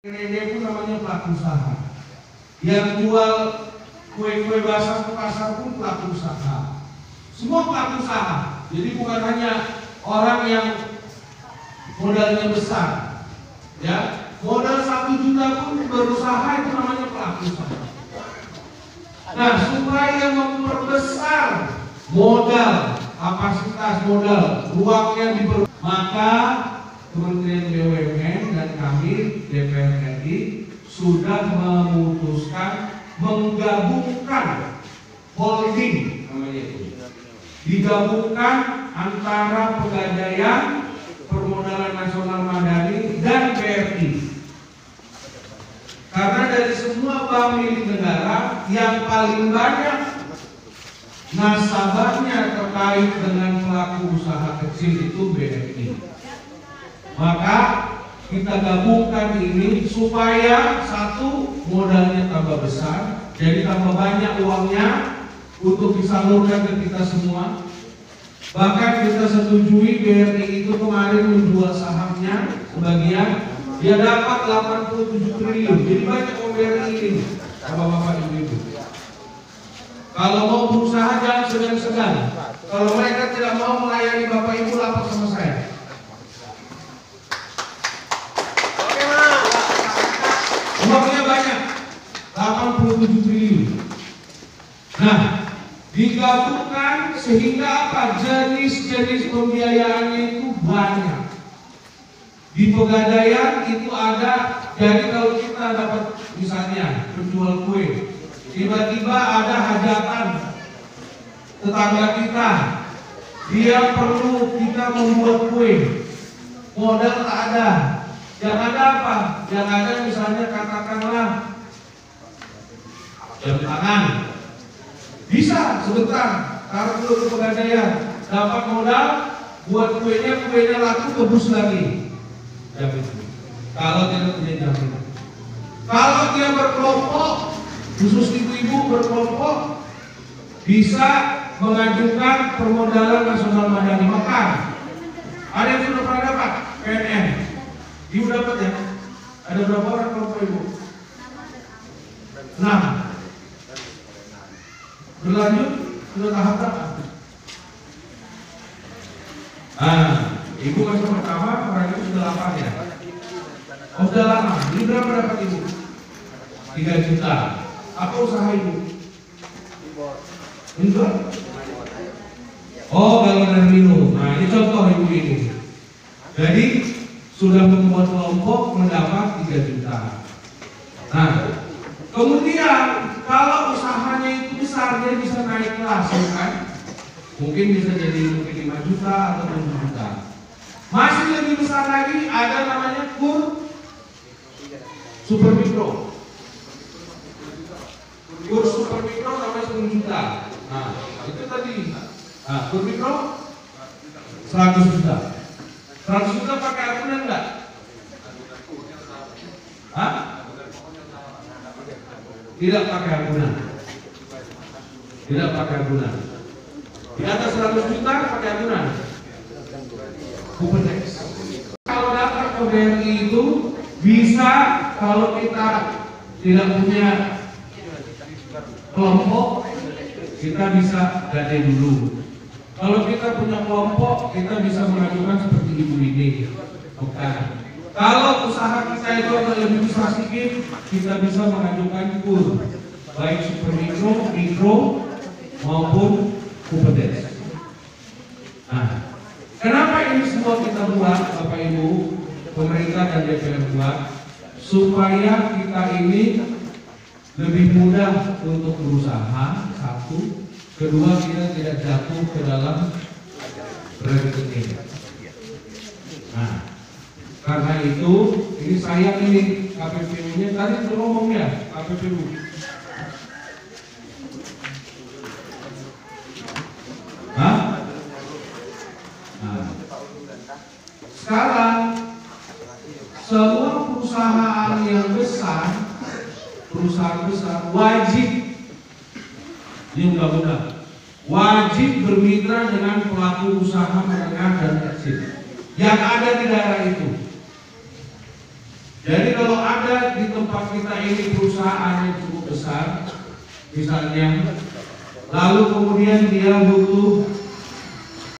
Ini pun namanya pelaku usaha. Yang jual kue-kue basah ke pasar pun pelaku usaha. Semua pelaku usaha. Jadi bukan hanya orang yang modalnya besar, ya. Modal 1 juta pun berusaha itu namanya pelaku usaha. Nah, supaya memperbesar modal, kapasitas modal, ruangnya diperluas, maka Kementerian BUMN dan kami DPR RI sudah memutuskan menggabungkan holding, namanya itu, digabungkan antara Pegadaian, Permodalan Nasional Madani dan BRI. Karena dari semua bank milik negara yang paling banyak nasabahnya terkait dengan pelaku usaha kecil itu BRI. Maka kita gabungkan ini supaya satu, modalnya tambah besar, jadi tambah banyak uangnya untuk disalurkan ke kita semua. Bahkan kita setujui BRI itu kemarin menjual sahamnya sebagian, dia dapat 87 triliun. Jadi banyak uang BRI ini, bapak-bapak ibu-ibu. Kalau mau berusaha jangan segan-segan. Kalau mereka tidak mau melayani bapak ibu, lapor sama saya. Uangnya banyak, 87 triliun. Nah, digabungkan sehingga apa? Jenis-jenis pembiayaannya itu banyak. Di Pegadaian itu ada, jadi kalau kita dapat misalnya penjual kue, tiba-tiba ada hajatan tetangga kita, dia perlu kita membuat kue, modal tak ada. Yang ada apa? Yang ada misalnya katakanlah jam tangan. Bisa sebentar, taruh dulu ke Pegadaian, dapat modal, buat kuenya laku, tebus lagi. Jam itu. Kalau tidak punya jaminan. Kalau dia berkelompok, khusus ibu-ibu berkelompok, bisa mengajukan Permodalan Nasional Madani Mekar. Ada yang sudah pernah dapat? PNN. Ibu dapat ya? Ada berapa orang kelompok ibu? 6. Berlanjut sudah tahap berapa? Ibu masuk pertama, orang itu sudah 8 ya? Oh sudah lama. Ini berapa dapat ibu? 3 juta. Apa usaha ibu? Menjual? Oh galon minum. Nah ini contoh ibu ini. Jadi sudah membuat kelompok mendapat 3 juta. Nah, kemudian kalau usahanya itu besar, dia bisa naik kelas, ya kan? Mungkin bisa jadi 5 juta atau 7 juta. Masih lebih besar lagi ada namanya kur super mikro. Kur super mikro namanya 10 juta. Nah, itu tadi. Nah, kur mikro 100 juta. 100 juta pakai agunan enggak? Hah? Tidak pakai agunan. Tidak pakai agunan. Di atas 100 juta pakai agunan. Kupedex. Kalau dapat ke BRI itu bisa, kalau kita tidak punya kelompok, kita bisa gade dulu. Kalau kita punya kelompok, kita bisa mengajukan seperti ibu ini. Bukan. Kalau usaha kita itu agak lebih besar sedikit, kita bisa mengajukan kur, baik super mikro maupun kupedes. Nah, kenapa ini semua kita buat, Bapak Ibu, pemerintah dan DPR buat, supaya kita ini lebih mudah untuk berusaha, satu. Kedua, kita tidak jatuh ke dalam rekening. Nah, karena itu, ini saya ini KPPU-nya tadi sudah ngomong ya, KPPU. Hah? Nah, sekarang semua perusahaan yang besar, wajib, ini undang-undang, wajib bermitra dengan pelaku usaha menengah dan kecil yang ada di daerah itu. Jadi kalau ada ini perusahaan yang cukup besar, misalnya, lalu kemudian dia butuh